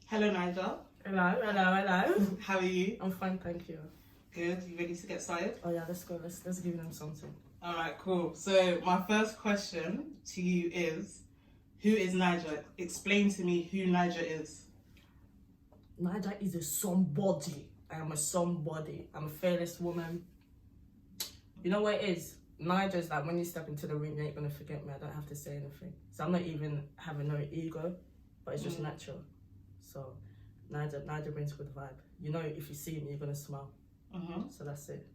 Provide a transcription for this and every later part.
Hello, Nyja. Hello. How are you? I'm fine, thank you. Good. You ready to get started? Oh yeah, let's go. Let's give them something. All right, cool. So my first question to you is, who is Nyja? Explain to me who Nyja is. Nyja is a somebody. I am a somebody. I'm a fearless woman. You know what it is? Nyja is like when you step into the room, you ain't gonna forget me. I don't have to say anything. So I'm not even having no ego, but it's just natural. So Nyja brings good vibe. You know, if you see me, you're gonna smile. So that's it.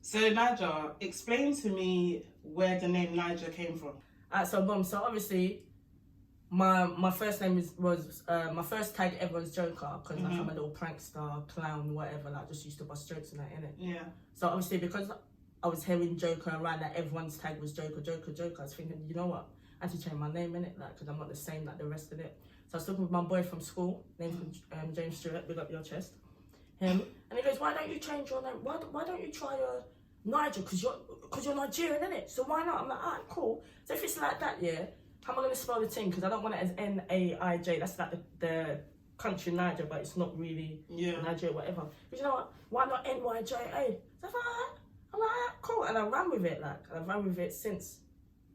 So Nyja, explain to me where the name Nyja came from. So obviously, my first name was my first tag ever was Joker because like I'm a little prankster, clown, whatever. Like just used to bust jokes and that, innit? Yeah. So obviously because I was hearing Joker around, that everyone's tag was Joker. I was thinking, you know what? I had to change my name, innit? Like because I'm not the same like the rest of it. So I was talking with my boy from school, named James Stewart. Big up your chest. Him, and he goes, "Why don't you change your name? Why don't you try Nyja? Because you're Nigerian, innit? So why not?" I'm like, "Alright, cool." So if it's like that, yeah, how am I gonna spell the thing? Because I don't want it as Naij. That's like the country Niger, but it's not really Nigeria, whatever. But you know what? Why not Nyja? So I'm like, "Alright, cool," and I ran with it. Like I've ran with it since.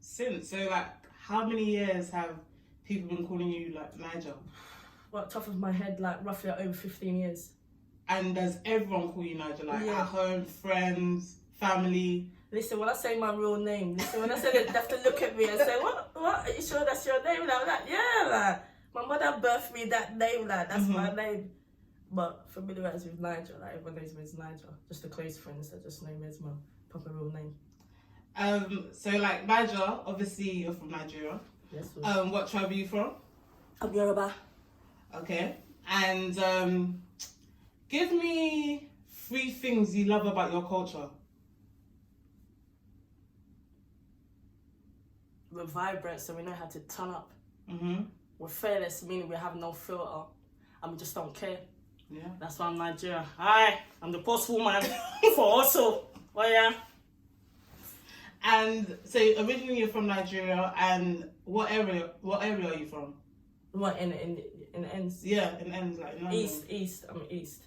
So like, how many years have people been calling you like Nyja? Well, top of my head, like roughly over 15 years. And does everyone call you Nyja? Like at home, friends, family? Listen, when I say my real name, when I say that, they have to look at me and say, what? Are you sure that's your name? And I'm like, yeah, like, my mother birthed me that name, like, that's my name. But familiarised with Nyja, like, everyone knows me as Nyja. Just the close friends that just know me as my proper real name. So like Nyja, obviously you're from Nigeria. Yes. What tribe are you from? I'm Yoruba. Okay. And give me 3 things you love about your culture. We're vibrant, so we know how to turn up. We're fearless, meaning we have no filter, and we just don't care. Yeah. That's why I'm Nigerian. Hi, I'm the boss woman for also. Oh yeah. And so originally you're from Nigeria, and what area are you from? What in the ends? Yeah, in ends like London. East. I'm East.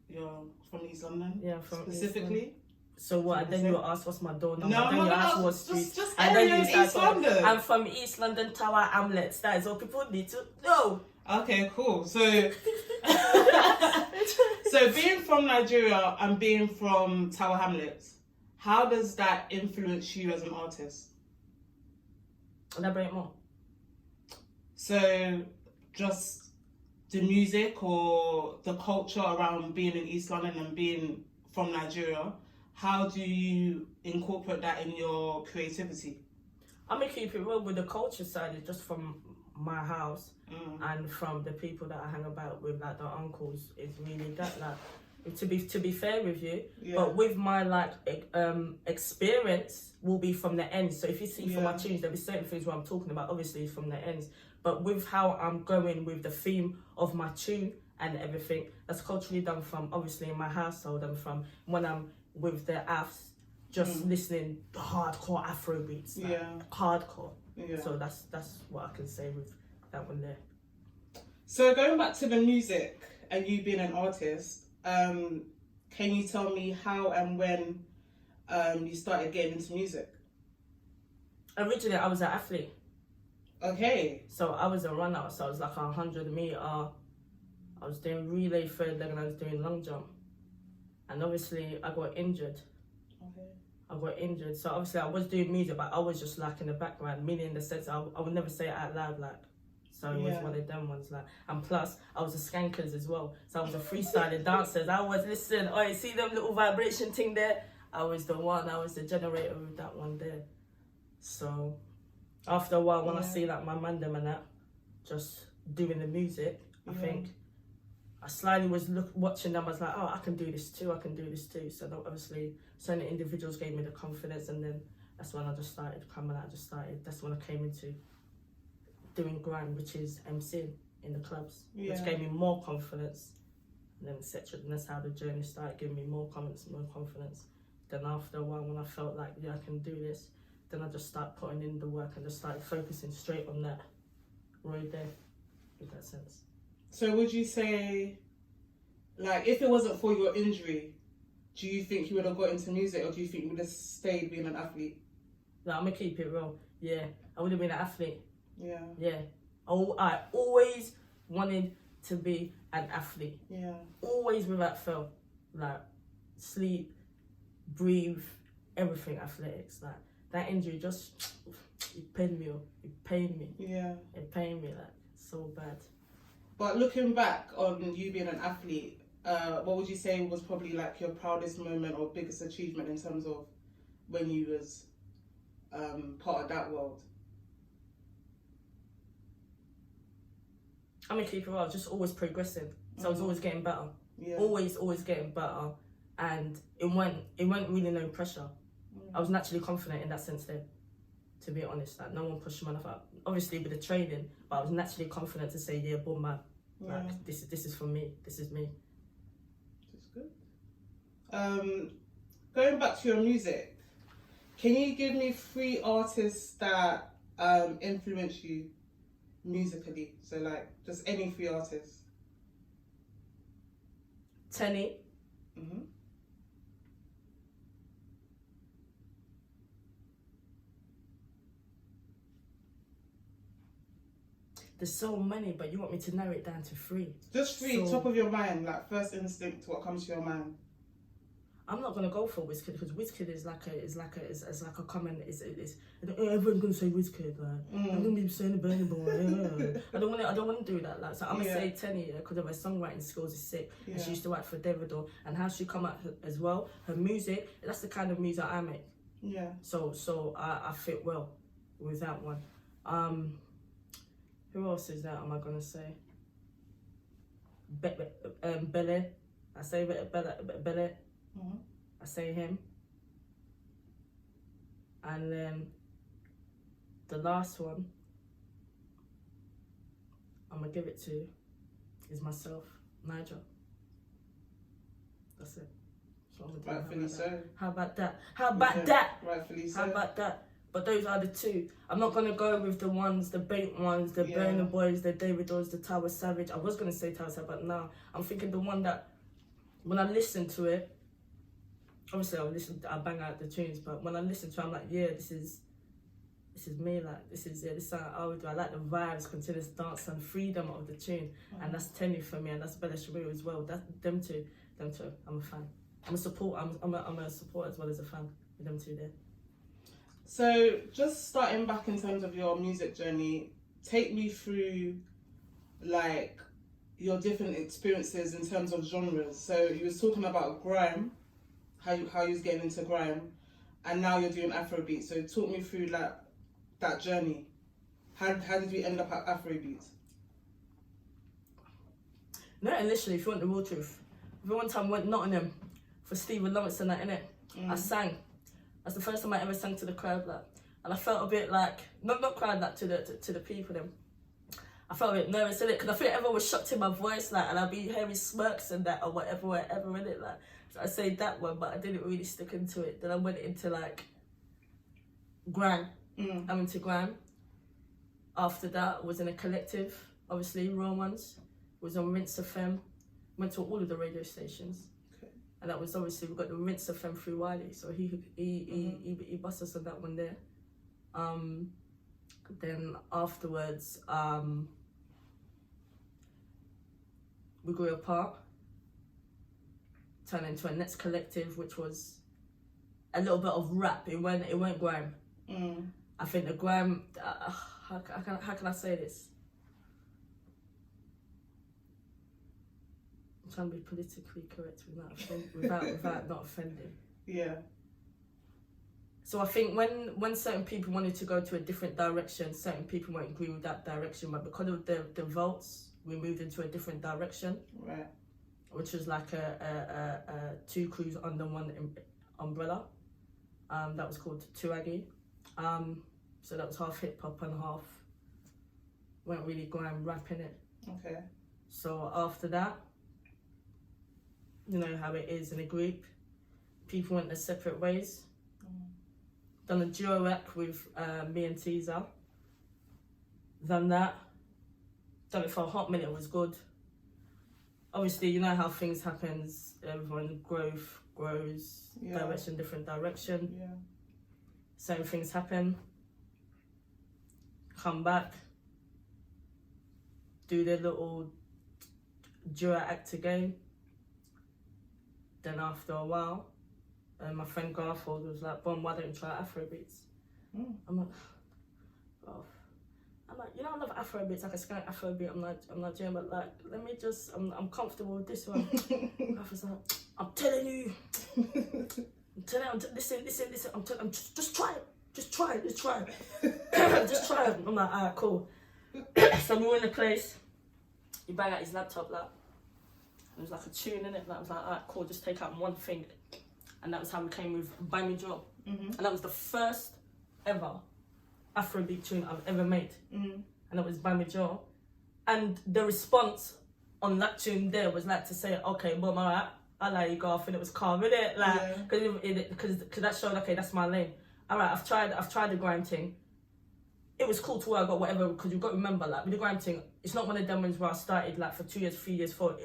You're from East London? Yeah, from specifically. East so what? Then you ask what's my door number. No, then you ask what street. Just and area then you in East London. I'm from East London Tower Hamlets. That is all people need to know. Okay, cool. So, so being from Nigeria and being from Tower Hamlets, how does that influence you as an artist? Elaborate more. So, just the music or the culture around being in East London and being from Nigeria, how do you incorporate that in your creativity? I'm gonna keep it real with the culture side. It's just from my house and from the people that I hang about with, like the uncles. It's really that, like, to be fair with you. But with my like experience will be from the ends. So if you see from my tunes, there'll be certain things where I'm talking about, obviously from the ends. But with how I'm going with the theme of my tune and everything, that's culturally done from obviously in my household and from when I'm with the Afs, just listening to hardcore Afrobeats, like hardcore. So that's what I can say with that one there. So going back to the music and you being an artist, can you tell me how and when you started getting into music? Originally, I was an athlete. Okay. So I was a runner, so I was like 100 meter. I was doing relay third leg and I was doing long jump. And obviously I got injured. Okay. I got injured. So obviously I was doing music, but I was just like in the background, meaning in the sense I would never say it out loud, like. So it was one of them ones, like. And plus, I was a skankers as well. So I was a freestyling dancer. I was, listen, oh, you see them little vibration thing there? I was the generator with that one there. So after a while, when I see like my man them and that, just doing the music, I think I slightly was watching them. I was like, oh, I can do this too. So obviously, certain individuals gave me the confidence, and then that's when I just started coming out. That's when I came into doing grime, which is MCing in the clubs, which gave me more confidence, and then etc. And that's how the journey started, giving me more confidence. Then after a while, when I felt like I can do this, then I just started putting in the work and just started focusing straight on that right there, in that sense. So would you say, like, if it wasn't for your injury, do you think you would have got into music, or do you think you would have stayed being an athlete? Like, I'm gonna keep it real. Yeah, I would have been an athlete. Yeah. Yeah. I always wanted to be an athlete. Yeah. Always without fail. Like, sleep, breathe, everything athletics. Like, that injury just, it pained me. It pained me. Yeah. It pained me, like, so bad. But looking back on you being an athlete, what would you say was probably like your proudest moment or biggest achievement in terms of when you was part of that world? I'm gonna keep it real. I was just always progressing. So I was always getting better. Yeah. Always getting better. And it went really no pressure. I was naturally confident in that sense there, to be honest. Like, no one pushed me enough up. Obviously with the training, but I was naturally confident to say, yeah, boom, man. Yeah. Like, this is for me. This is me. That's good. Going back to your music, can you give me 3 artists that influence you musically? So like just any 3 artists. Tenny. Mm-hmm. There's so many, but you want me to narrow it down to 3. Just 3, So, top of your mind, like first instinct, what comes to your mind? I'm not gonna go for Wizkid because Wizkid is like a common everyone's gonna say Wizkid, like I'm gonna be saying the Burning Boy. I don't wanna do that. Like, so I'm gonna say Tenny because of her songwriting skills is sick. And she used to write for Davido, and how she come out as well. Her music, that's the kind of music I make. Yeah. So I fit well with that one. Who else is that? Am I gonna say? Bele. I say Bele. Mm-hmm. I say him. And then the last one I'm gonna give it to is myself, Nyja. That's it. So I'm gonna do. Rightfully so. How about that? How about that? Rightfully so. How about that? But those are the 2. I'm not gonna go with the ones, the bait ones, the Burna Boys, the Davidos, the Tower Savage. I was gonna say Tower Savage, but now I'm thinking the one that when I listen to it, obviously I bang out the tunes, but when I listen to it, I'm like, yeah, this is me, like, this is something I would do. I like the vibes, continuous dance and freedom of the tune, and that's Tenny for me, and that's Bella Shamiru as well. That's them two. I'm a fan. I'm a support as well as a fan with them 2 there. So just starting back in terms of your music journey, take me through like your different experiences in terms of genres. So you was talking about grime, how you was getting into grime, and now you're doing Afrobeats. So talk me through like that journey. How did you end up at Afrobeats? No, initially, if you want the real truth, one time I went Nottingham for Stephen Lawrence and that, innit? I sang. That's the first time I ever sang to the crowd, like, and I felt a bit like not crying like to the people them. I felt a bit nervous in it because I think everyone was shocked in my voice, like, and I'd be hearing smirks and that or whatever in it, like. So I say that one, but I didn't really stick into it. Then I went into like grime. I'm into grime. After that, I was in a collective, obviously Raw Ones. Was on Rinse FM. Went to all of the radio stations. And that was obviously, we got the Rinse FM through Wiley, so he bust us on that one there. Then afterwards, we grew apart, turned into a next collective, which was a little bit of rap. It went grime. I think the grime. How can I say this? I'm trying to be politically correct without not offending. Yeah. So I think when certain people wanted to go to a different direction, certain people won't agree with that direction, but because of the votes, we moved into a different direction. Right. Which was like a 2 crews under one umbrella. That was called Tuagi. So that was half hip hop and half went really grime rap in it. Okay. So after that, you know how it is in a group. People went their separate ways. Done a duo act with me and Teaser. Done that. Done it for a hot minute, it was good. obviously, you know how things happens. Everyone grows, Yeah. different direction. Yeah. Certain things happen. Come back. Do their little duo act again. Then after a while, my friend Garfield was like, "Boom, why don't you try Afrobeats?" I'm like, "Oh." I'm like, you know, I love Afrobeats. I can skank Afrobeat. I'm not doing, but like, let me just. I'm comfortable with this one. I was like, I'm telling you. Listen. I'm just try it. Just try it. Just try it. I'm like, alright, cool. So we were in the place. He bang out his laptop, like, there was like a tune in it. Like, I was like, alright, cool. Just take out one thing, and that was how we came with "Buy Me Job," and that was the first ever Afrobeat tune I've ever made, and it was "Buy Me Job," and the response on that tune there was like to say, okay, boom, alright, I like you, Garfield. It was calm, innit? Like, because that showed, okay, that's my lane. Alright, I've tried the grime thing. It was cool to where I got whatever, because you've got to remember, like, with the grime thing, it's not one of them ones where I started like for 2 years, 3 years, 4.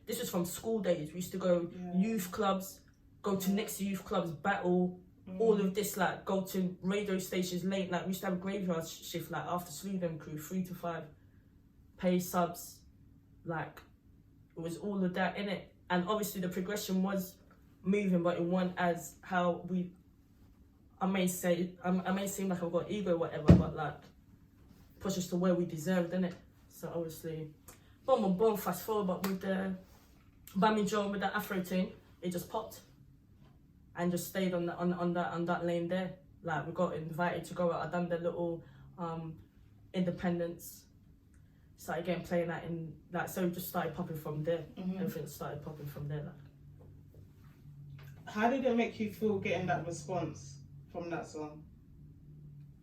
This was from school days. We used to go youth clubs, go to next youth clubs, battle, all of this, like, go to radio stations late. Like, we used to have a graveyard shift, like, after Slew Crew, 3 to 5, pay subs, like, it was all of that in it. And obviously the progression was moving, but it wasn't as how I may seem like I've got ego or whatever, but like, push us to where we deserved, innit? So obviously, boom, fast forward, but with the Bami Joe, with the Afro thing, it just popped and just stayed on that lane there. Like, we got invited to go out. I done the little independence, started getting playing that in, like, so it just started popping from there. Everything started popping from there. Like, how did it make you feel getting that response from that song?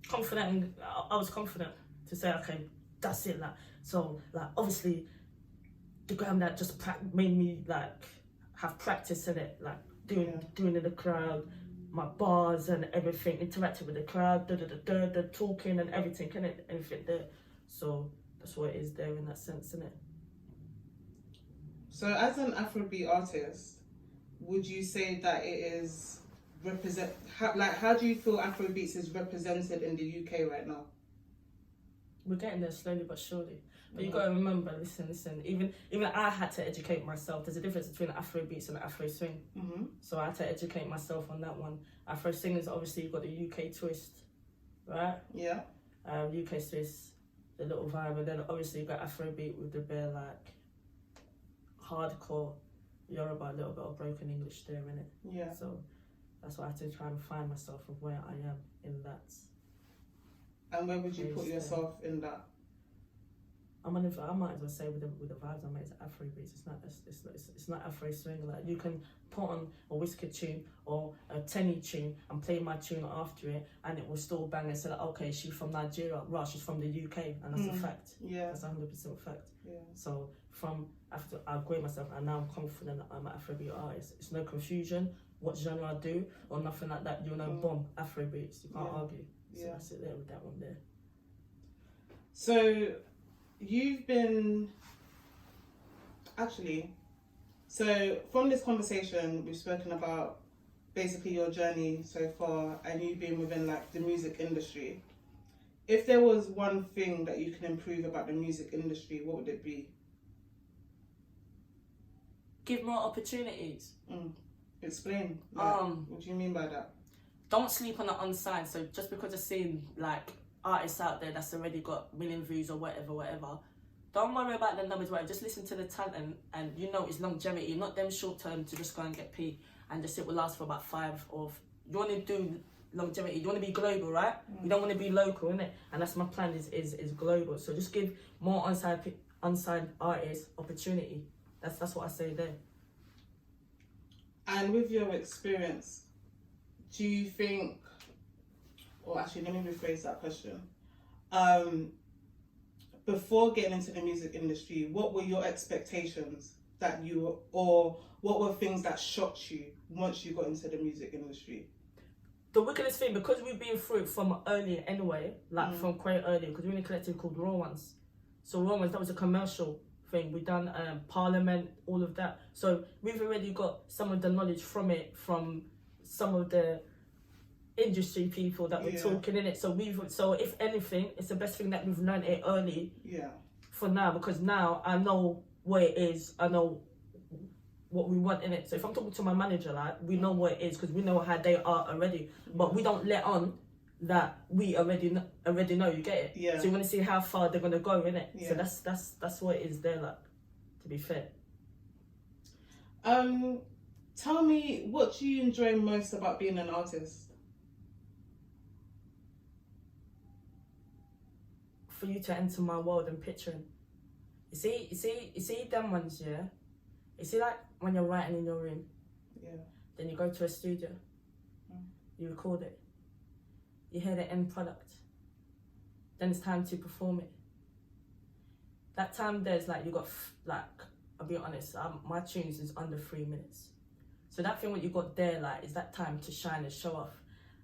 Confident, and I was confident to say, okay, that's it. Like, so, like, obviously, the gram that just made me like have practice in it, like doing in the crowd, my bars and everything, interacting with the crowd, the talking and everything, everything there. So that's what it is there in that sense, isn't it? So as an Afrobeat artist, would you say that it is how do you feel Afrobeats is represented in the UK right now? We're getting there slowly but surely. But you got to remember, listen. Even I had to educate myself. There's a difference between Afrobeats and Afro swing. So I had to educate myself on that one. Afro swing is obviously, you've got the UK twist, right? Yeah. UK twist, the little vibe, and then obviously you got Afrobeat with the bare like hardcore Yoruba, a little bit of broken English there, innit? Yeah. So that's why I had to try and find myself of where I am in that. And where would you put yourself in that? I might as well say with the vibes I made, it's Afrobeats. It's not Afro swing. Like, you can put on a whiskey tune or a Tenny tune and play my tune after it, and it will still bang and say, like, okay, she's from Nigeria, right? She's from the UK, and that's a fact. Yeah, that's 100% fact. Yeah. So after I grade myself, and now I'm confident that I'm an Afrobeat artist. It's no confusion what genre I do or nothing like that. You know, boom, Afrobeats. You can't argue. So that's it there with that one there. So you've been so from this conversation we've spoken about basically your journey so far and you being within like the music industry. If there was one thing that you can improve about the music industry, what would it be? Give more opportunities. Explain. What do you mean by that? Don't sleep on the unsigned. So just because I've seen like artists out there that's already got million views or whatever, don't worry about the numbers, whatever. Just listen to the talent, and you know it's longevity, not them short term to just go and get paid and just it will last for about 5 or you want to do longevity, you want to be global, right? You don't want to be local, innit? And that's my plan, is global. So just give more unsigned artists opportunity. That's what I say there. And with your experience, do you think, or actually let me rephrase that question. Before getting into the music industry, what were your expectations or what were things that shocked you once you got into the music industry? The wickedest thing, because we've been through it from early anyway, like from quite early, because we're in a collective called Raw Ones. So Raw Ones, that was a commercial thing. We've done Parliament, all of that. So we've already got some of the knowledge from it, from some of the industry people that we're talking in it. So if anything, it's the best thing that we've learned it early. Yeah. For now, because now I know what it is. I know what we want in it. So if I'm talking to my manager, like, we know what it is because we know how they are already. But we don't let on that we already know. You get it? Yeah. So you want to see how far they're gonna go in it. Yeah. So that's what it is there. Like, to be fair. Tell me, what do you enjoy most about being an artist? For you to enter my world and picturing. You see them ones, yeah? You see, like, when you're writing in your room, then you go to a studio, you record it, you hear the end product, then it's time to perform it. That time there's like, you got, like, I'll be honest, my tunes is under 3 minutes. So that thing what you got there, like, is that time to shine and show off.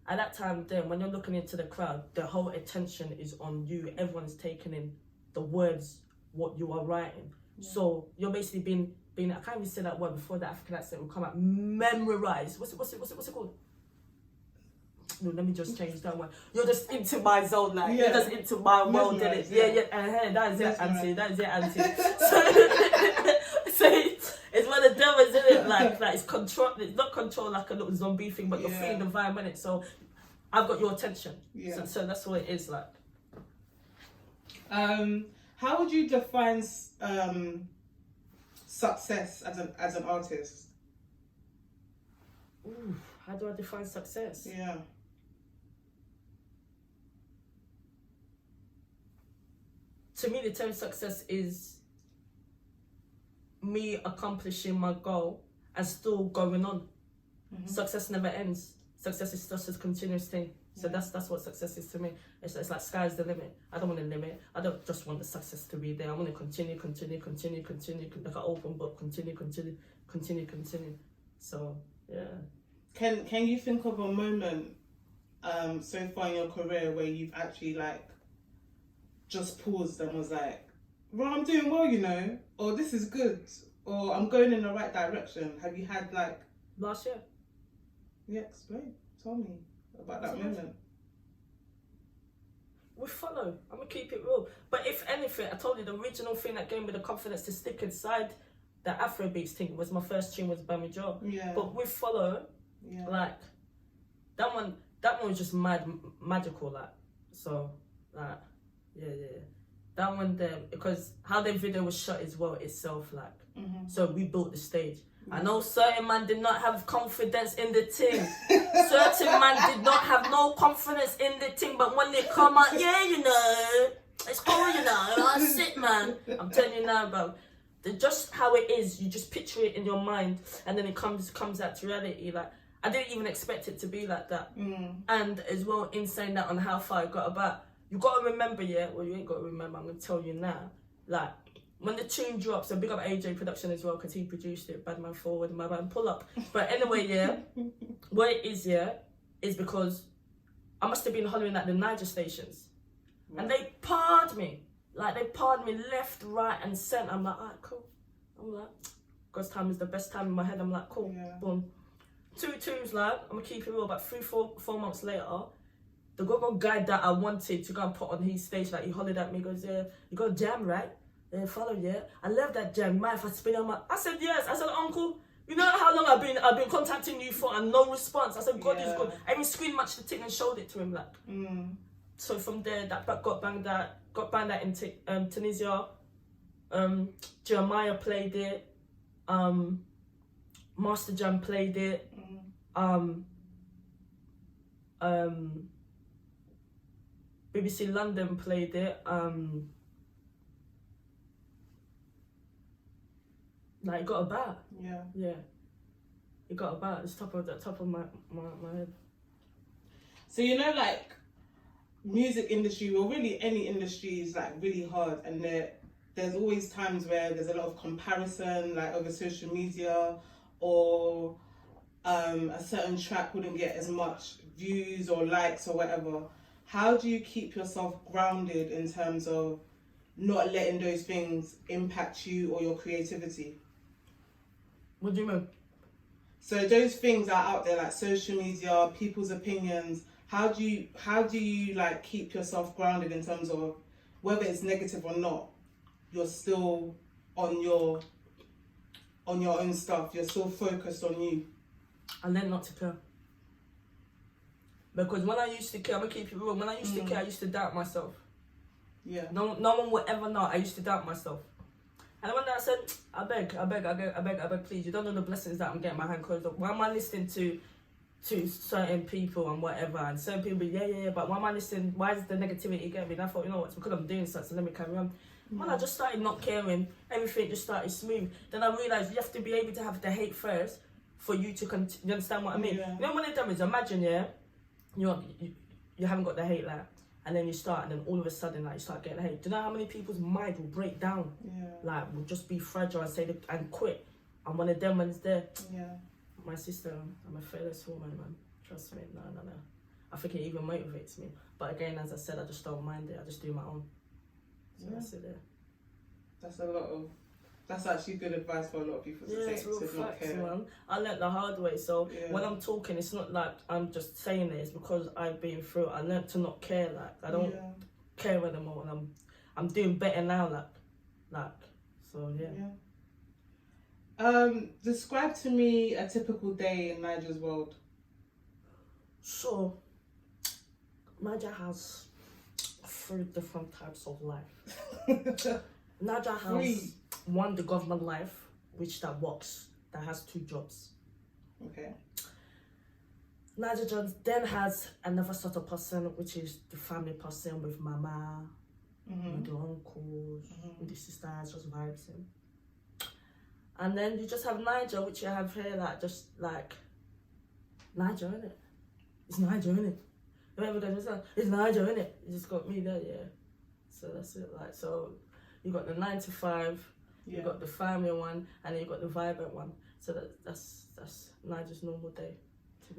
At that time then, when you're looking into the crowd, the whole attention is on you. Everyone's taking in the words, what you are writing. So you're basically being I can't even say that word before the African accent will come out. Memorize. What's it called? No, let me just change that one. You're just into my zone, like you're just into my world, did it? That is it, auntie. That is it, auntie. So it's one of them, isn't it? Like it's control. It's not control like a little zombie thing, but you're feeling the vibe in it. So I've got your attention. Yeah. So that's what it is like. How would you define success as an artist? Ooh, how do I define success? Yeah. To me, the term success is me accomplishing my goal and still going on. Success never ends. Success is just a continuous thing. So that's what success is to me. It's like sky's the limit. I don't want a limit. I don't just want the success to be there. I want to continue, like an open book, continue. So yeah. Can you think of a moment so far in your career where you've actually like just paused and was like, well, I'm doing well, you know, or this is good, or I'm going in the right direction? Have you had like last year? Yeah, explain. Tell me about that moment. We follow. I'm gonna keep it real. But if anything, I told you the original thing that gave me the confidence to stick inside the Afrobeats thing was my first tune was Bami Joe. Yeah. But we follow. Yeah. Like that one was just magical. Like so, like yeah. That one there because how the video was shot as well itself. Like so we built the stage. I know certain man did not have confidence in the team. Certain man did not have no confidence in the team, but when they come out, yeah, you know, it's cool, you know, that's it, man. I'm telling you now, bro. Just how it is, you just picture it in your mind, and then it comes out to reality. Like I didn't even expect it to be like that. And as well, in saying that on how far it got about, you got to remember, yeah. Well, you ain't got to remember. I'm gonna tell you now, like. When the tune drops, so big up AJ production as well because he produced it. Bad man forward, my man pull up. But anyway, yeah, what it is, yeah, is because I must have been hollering at the Nyja stations, and they parded me, like they parded me left, right, and centre. I'm like, alright, cool. I'm like, God's time is the best time in my head. I'm like, cool, boom. 2 tunes, like I'm gonna keep it real. About 4 months later, the guy that I wanted to go and put on his stage, like he hollered at me, goes, yeah, you got a jam, right? Follow, yeah. I love that jam. Mind if I spin on my? I said yes. I said, uncle, you know how long I've been contacting you for and no response. I said, God is good. I even screen matched the thing and showed it to him, like. So from there, that got banged out in Tunisia. Jeremiah played it. Master Jam played it. BBC London played it. Like it got about. Yeah. It got about. It's top of my head. So you know, like music industry, or really any industry, is like really hard, and there's always times where there's a lot of comparison, like over social media, or a certain track wouldn't get as much views or likes or whatever. How do you keep yourself grounded in terms of not letting those things impact you or your creativity? What do you mean? So those things are out there, like social media, people's opinions. How do you like keep yourself grounded in terms of whether it's negative or not? You're still on your own stuff. You're still focused on you. I learned not to care. Because when I used to care, I'm gonna keep it real. When I used to care, I used to doubt myself. Yeah. No one will ever know. I used to doubt myself. And one day I said, I beg, please, you don't know the blessings that I'm getting my hand closed up. Why am I listening to certain people and whatever, and certain people, yeah, but why am I listening? Why is the negativity getting me? And I thought, you know what, it's because I'm doing something, so let me carry on. When I just started not caring, everything just started smooth. Then I realised you have to be able to have the hate first for you to continue. You understand what I mean? Yeah. You know, one of them is, imagine, you haven't got the hate, like, and then you start, and then all of a sudden, like, you start getting hate. Do you know how many people's mind will break down? Yeah. Like, will just be fragile and say, and quit. And one of them one's there. Yeah. My sister, I'm a fearless woman, man. Trust me, no. I think it even motivates me. But again, as I said, I just don't mind it. I just do my own. So that's it there. That's actually good advice for a lot of people to take. It's real to not facts, care. man. I learnt the hard way. So when I'm talking, it's not like I'm just saying it. It's because I've been through it. I learnt to not care. Like, I don't care anymore. And I'm doing better now. So yeah. Describe to me a typical day in Nyja's world. So, Nyja has 3 different types of life. Nyja has one, the government life, which that works, that has 2 jobs. Okay. Nyja Jones then has another sort of person, which is the family person with mama, with the uncles, with the sisters, just vibes in. And then you just have Nyja, which you have here, like, just like, Nyja, innit? It's Nyja, innit? Whoever does it, it's Nyja, innit? You just got me there, yeah. So that's it, like, so you got the 9 to 5, you got the family one, and then you got the vibrant one. So that's Nyja's normal day.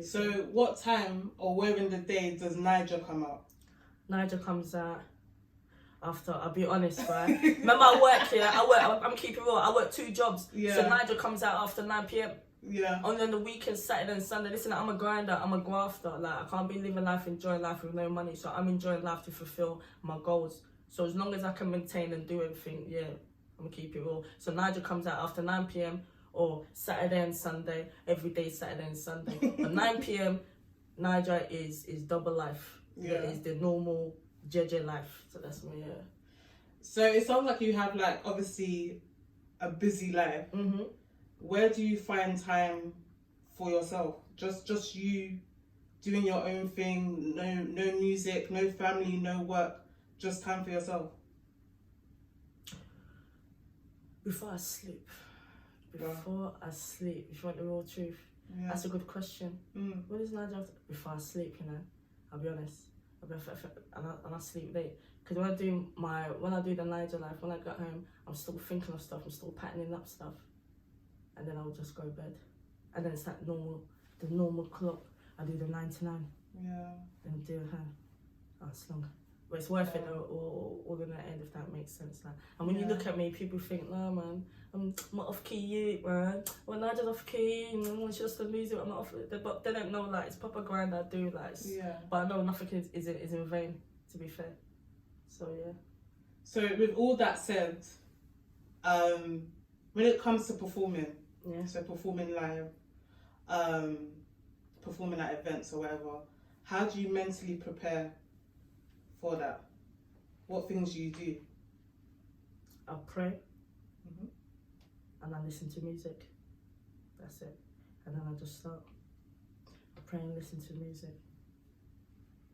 So what time or where in the day does Nyja come out? Nyja comes out after, I'll be honest, right? Remember I work here, I'm keeping real, I work 2 jobs. Yeah. So Nyja comes out after 9 p.m. Yeah. Only on the weekends, Saturday and Sunday. Listen, I'm a grinder, I'm a grafter. Like, I can't be living life, enjoying life with no money. So I'm enjoying life to fulfill my goals. So as long as I can maintain and do everything, yeah, I'm gonna keep it real. So Nyja comes out after 9 p.m. or Saturday and Sunday. Every day, Saturday and Sunday. But 9 p.m, Nyja is double life. Yeah. That is the normal JJ life. So that's me, yeah. So it sounds like you have, like, obviously a busy life. Where do you find time for yourself? Just you doing your own thing, no music, no family, no work, just time for yourself? Before I sleep. If you want the real truth. Yeah. That's a good question. What is Nyja after? Before I sleep, you know, I'll be honest. And I sleep late. Because when I do the Nyja life, when I get home, I'm still thinking of stuff, I'm still patterning up stuff. And then I'll just go to bed. And then it's like the normal clock. I do the 9 to 9. Yeah. And do her. Oh, it's long. But it's worth it though, all in the end, if that makes sense. Like, and when you look at me, people think, no man, I'm off-key youth, man. Well, Nyja's off-key, she just the music, I'm not off. But they don't know, like, it's proper grind I do, like. But I know nothing is in vain, to be fair. So, yeah. So, with all that said, when it comes to performing, so performing live, performing at events or whatever, how do you mentally prepare for that? What things do you do? I pray and I listen to music. That's it. And then I just start. I pray and listen to music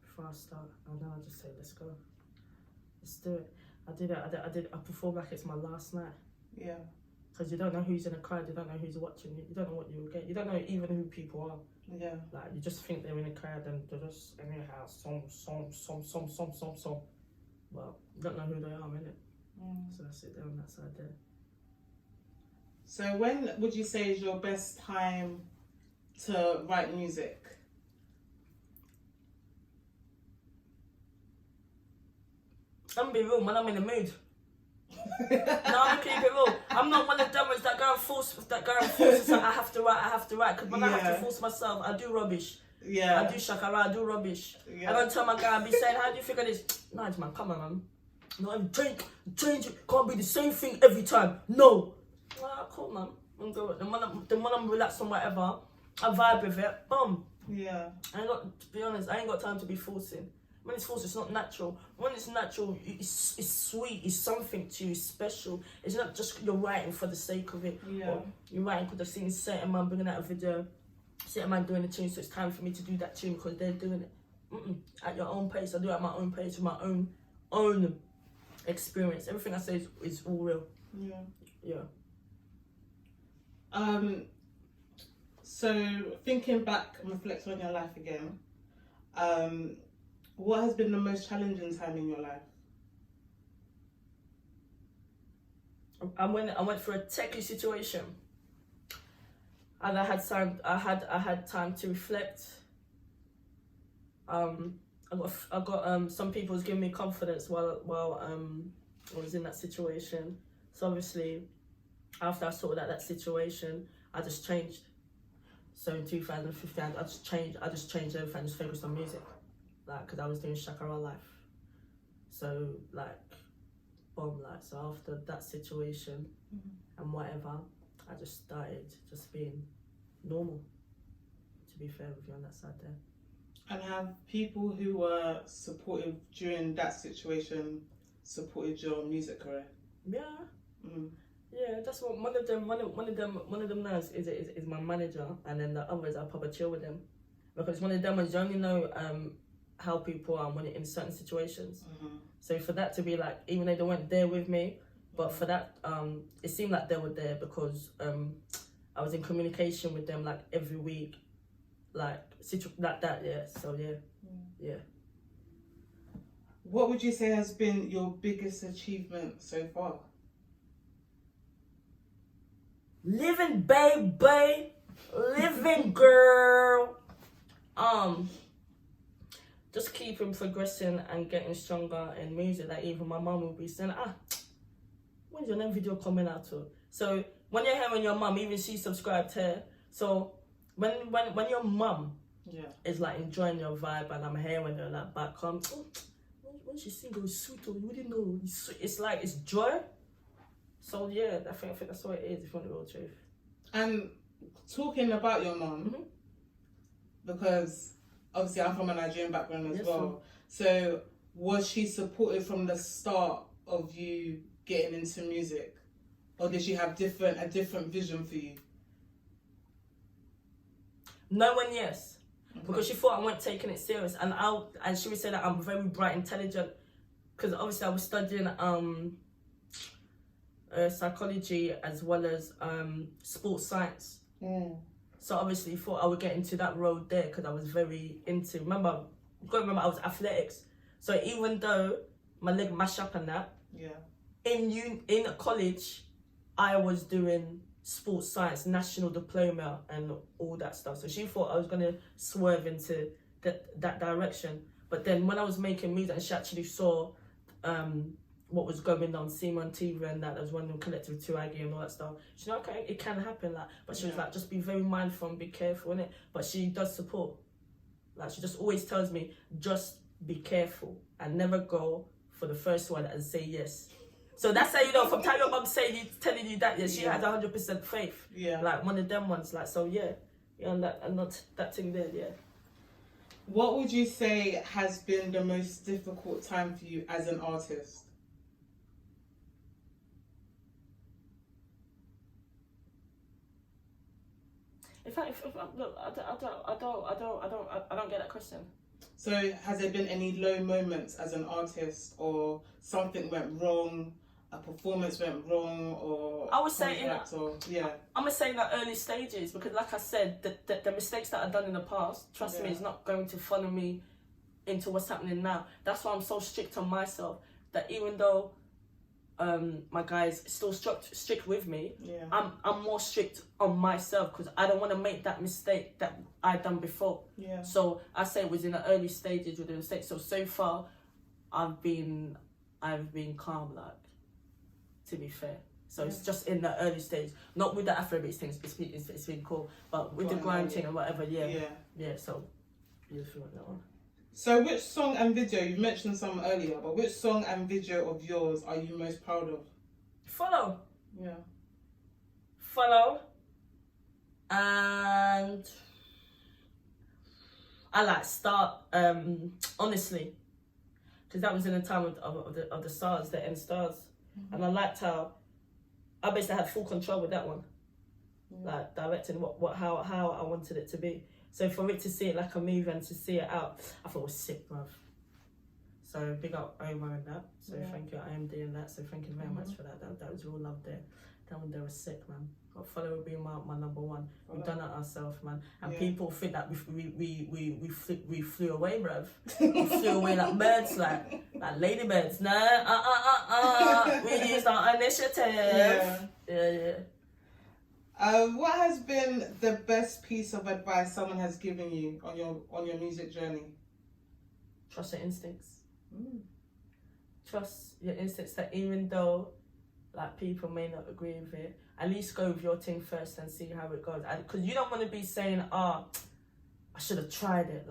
before I start, and then I just say, let's go. Let's do it. I perform like it's my last night. Yeah. Because you don't know who's in a crowd, you don't know who's watching you, you don't know what you will get, you don't know even who people are. Yeah. Like, you just think they're in a crowd and they're just anyhow, some. Well, you don't know who they are, innit? So that's it, they're on that side there. So when would you say is your best time to write music? I'm be real, when I'm in the mood. No, I'm keep it real. I'm not one of them ones that go and force and say I have to write. Because when I have to force myself, I do rubbish. Yeah. I do shakara, I do rubbish. Yeah. I don't tell my guy, I be saying, how do you figure this? Nice man, come on man. No, change it. Can't be the same thing every time. No. Well, cool man. Then when I'm relaxed on whatever, I vibe with it. Boom. Yeah. To be honest, I ain't got time to be forcing. When it's forced, it's not natural. When it's natural, it's sweet. It's something to you. It's special. It's not just you're writing for the sake of it. Yeah. Or you're writing because I've seen certain man bringing out a video, certain man doing a tune, so it's time for me to do that tune because they're doing it. At your own pace. I do it at my own pace with my own experience. Everything I say is all real. Yeah. So thinking back and reflecting on your life again, what has been the most challenging time in your life? I went through a techie situation, and I had time to reflect. I got some people was giving me confidence while I was in that situation. So obviously, after I sorted out that situation, I just changed. So in 2015, I just changed everything. I just focused on music, like, because I was doing Shakara life. So like, boom, like, so after that situation and whatever, I just started just being normal. To be fair with you on that side there. And have people who were supportive during that situation supported your music career? Yeah. Yeah, that's what one of them knows is my manager, and then the others I proper chill with them, because one of them ones you only know how people are when in certain situations. So for that to be like, even though they weren't there with me, but for that it seemed like they were there because I was in communication with them like every week, like that. Yeah. So yeah. What would you say has been your biggest achievement so far? Living, baby, living, girl. Just keeping progressing and getting stronger in music. Like even my mum will be saying, when's your next video coming out to? So when you're hearing your mum, even she subscribed here. So when your mum is like enjoying your vibe, and I'm hearing her like back home, when she sings, it's sweet, or you wouldn't know. It's like it's joy. So yeah, I think that's what it is, if you want the real truth. And talking about your mum, because obviously I'm from a Nigerian background as well. So was she supportive from the start of you getting into music, or did she have a different vision for you? No one, yes, because she thought I wasn't taking it serious, and she would say that I'm very bright, intelligent, because obviously I was studying psychology as well as sports science. So obviously thought I would get into that road there because I was very into. Remember I was athletics. So even though my leg mashed up and that, in college, I was doing sports science, national diploma, and all that stuff. So she thought I was gonna swerve into that direction. But then when I was making music, and she actually saw what was going on, seeing on TV and that, there was one of them connected with 2Aggie and all that stuff. She said, okay, it can happen, like, but she was like, just be very mindful and be careful in it. But she does support. Like, she just always tells me, just be careful and never go for the first one and say yes. So that's how you know, from time your mum telling you that, she has 100% faith. Like one of them ones, like, so and not that thing there, What would you say has been the most difficult time for you as an artist? Look, I don't get that question. So has there been any low moments as an artist, or something went wrong, a performance went wrong, or I would say I'm gonna say in the early stages, because like I said, the mistakes that I've done in the past, trust me, is not going to follow me into what's happening now. That's why I'm so strict on myself, that even though my guys still strict with me, I'm more strict on myself, because I don't want to make that mistake that I done before. So I say it was in the early stages with the mistake. So far I've been calm, like to be fair. So it's just in the early stage. Not with the Afrobeats things, it's been cool. But with the grime thing and whatever, yeah, so beautiful that one. So which song and video, you mentioned some earlier, but which song and video of yours are you most proud of? Follow. Yeah. Follow. And I like Start, honestly. Because that was in the time of the stars, the end stars. Mm-hmm. And I liked how I basically had full control with that one. Like directing how I wanted it to be. So for it to see it like a movie and to see it out, I thought it was sick, bruv. So big up Omar and that. So thank you, I am doing that. So thank you very much for that. That was real love there. That one there was sick, man. But Follow will be my number one. We've done it ourselves, man. And people think that we flew away, bruv. We flew away like birds, like ladybirds. Nah, we used our initiative. Yeah. What has been the best piece of advice someone has given you on your music journey? Trust your instincts. Trust your instincts, that even though like people may not agree with it, at least go with your thing first and see how it goes. Because you don't want to be saying, I should have tried it.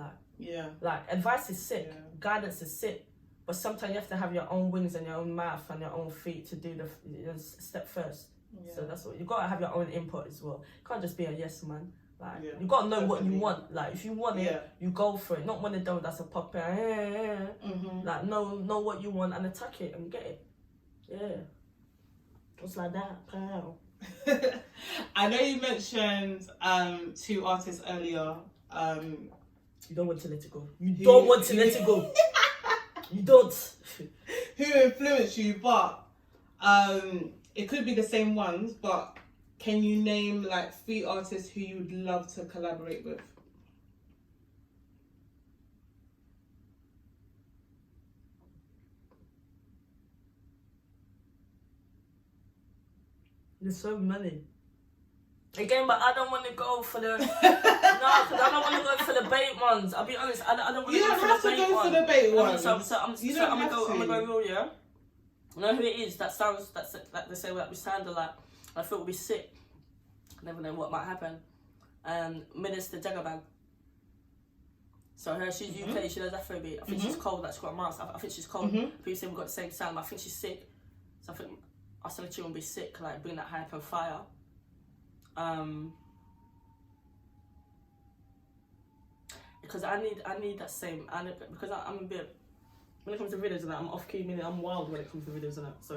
Like advice is sick, guidance is sick, but sometimes you have to have your own wings and your own mouth and your own feet to do the step first. So that's what you got to have your own input as well. You can't just be a yes man. Like you got to know what you want. Like if you want it, you go for it. Not one of them that's a puppet. Like know what you want and attack it and get it. Yeah, just like that. Pow. I know you mentioned 2 artists earlier. You don't want to let it go. You don't want to let it go. You don't. Who influenced you, but it could be the same ones, but can you name like 3 artists who you would love to collaborate with? There's so many. Again, but I don't want to go for the because I don't want to go for the bait ones. I'll be honest, I don't want to go for the bait ones. You don't have to go for the bait ones. I'm gonna go real, yeah. You know who it is? That's like they say that we sound alike. I thought we'd be sick. Never know what might happen. Minister Jagaban. So she's UK. She does Afrobeat. I think she's cold. Like she's got a mask. I think she's cold. People say we've got the same sound. But I think she's sick. So I think us and the children will be sick. Like bring that hype and fire. Because I need that same. Because I'm a bit. When it comes to videos and that, I'm off key, meaning I'm wild when it comes to videos and that. So,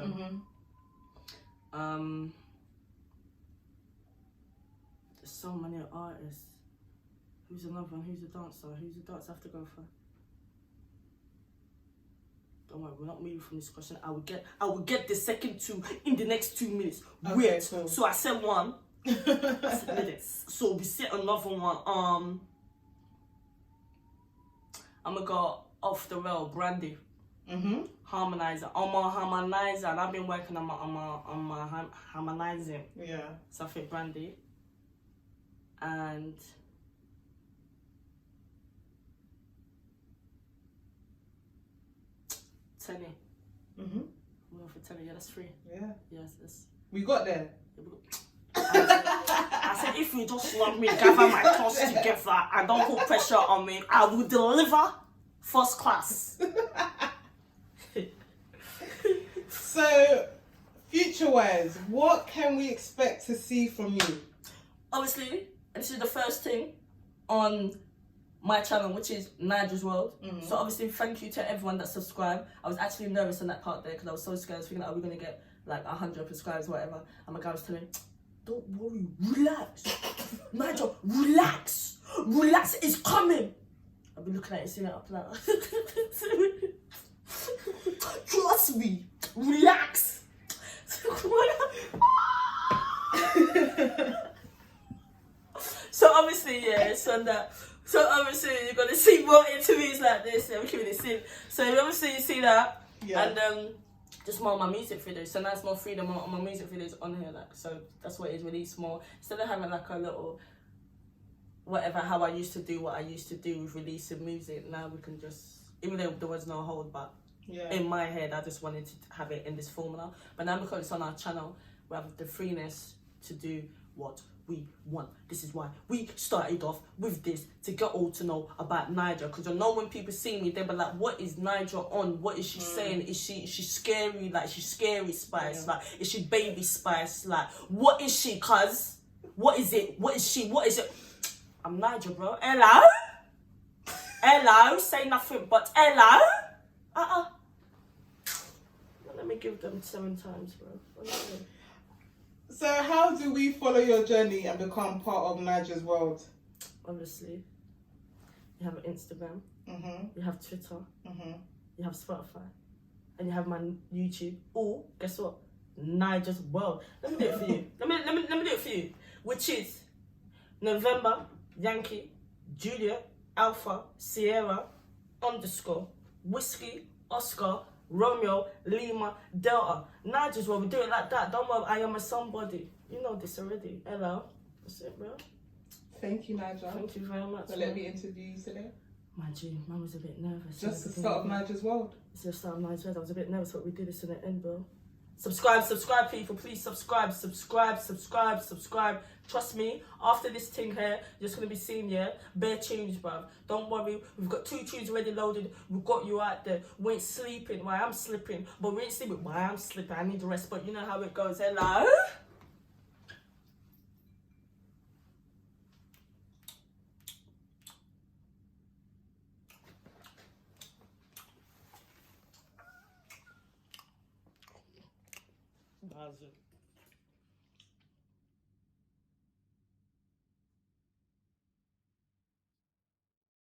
there's so many artists. Who's another one? Who's a dancer? Who's a dancer I have to go for? Don't worry, we're not moving from this question. I will get the second 2 in the next 2 minutes. Okay, wait. cool. So I said one. So we set another one. I'm gonna go off the rail, Brandy. Harmonizer. I'm a harmonizer, and I've been working on my harmonizing. Yeah. So I think Brandy. And Tenny. I'm going for Tenny. Yeah, that's 3. Yeah. Yes. We got there. I said, if you just let me gather my thoughts together and don't put pressure on me, I will deliver first class. So, future-wise, what can we expect to see from you? Obviously, this is the first thing on my channel, which is Nyja's World. So obviously, thank you to everyone that subscribed. I was actually nervous on that part there because I was so scared. I was thinking, are we going to get like 100 subscribers, whatever? And my guy was telling me, don't worry, relax. Nyja, relax. Relax, it's coming. I've been looking at it, seeing it up now. Trust me, relax. So obviously, so obviously you're gonna see more interviews like this. I'm keeping it simple. So obviously you see that, and just more of my music videos. So now it's more freedom on my music videos on here. Like, so that's what it is. Release more instead of having like a little whatever how I used to do what I used to do with releasing music. Now we can just, even though there was no hold back. Yeah. In my head, I just wanted to have it in this formula. But now because it's on our channel, we have the freeness to do what we want. This is why we started off with this, to get all to know about Nyja. Because I know when people see me, they'll be like, what is Nyja on? What is she saying? Is she scary? Like, she's scary spice? Like, is she baby spice? Like, what is she, cuz? What is it? What is she? What is it? I'm Nyja, bro. Hello? Hello? Say nothing but hello? Let me give them 7 times, bro. What are you doing? So how do we follow your journey and become part of Nyja's world? Obviously, you have Instagram, you have Twitter, you have Spotify, and you have my YouTube. Or guess what? Nyja's world. Let me do it for you. Let me do it for you. Which is November Yankee Juliet Alpha Sierra _ Whiskey Oscar Romeo Lima Delta. Nyja's world. We do it like that. Don't worry. I am a somebody. You know this already. Hello. That's it, bro. Thank you, Nyja. Thank you very much. For letting me interview you today. My G, man was a bit nervous. Just the start of Nyja's world. It's the start of Nyja's world. I was a bit nervous, but we did this in the end, bro. Subscribe, people. Please subscribe. Trust me, after this thing here, you're just going to be seeing, bare tunes, bruv. Don't worry, we've got 2 tunes already loaded. We've got you out there. We ain't sleeping, why I'm slipping. But we ain't sleeping, why I'm slipping. I need rest, but you know how it goes. Hello? That's it.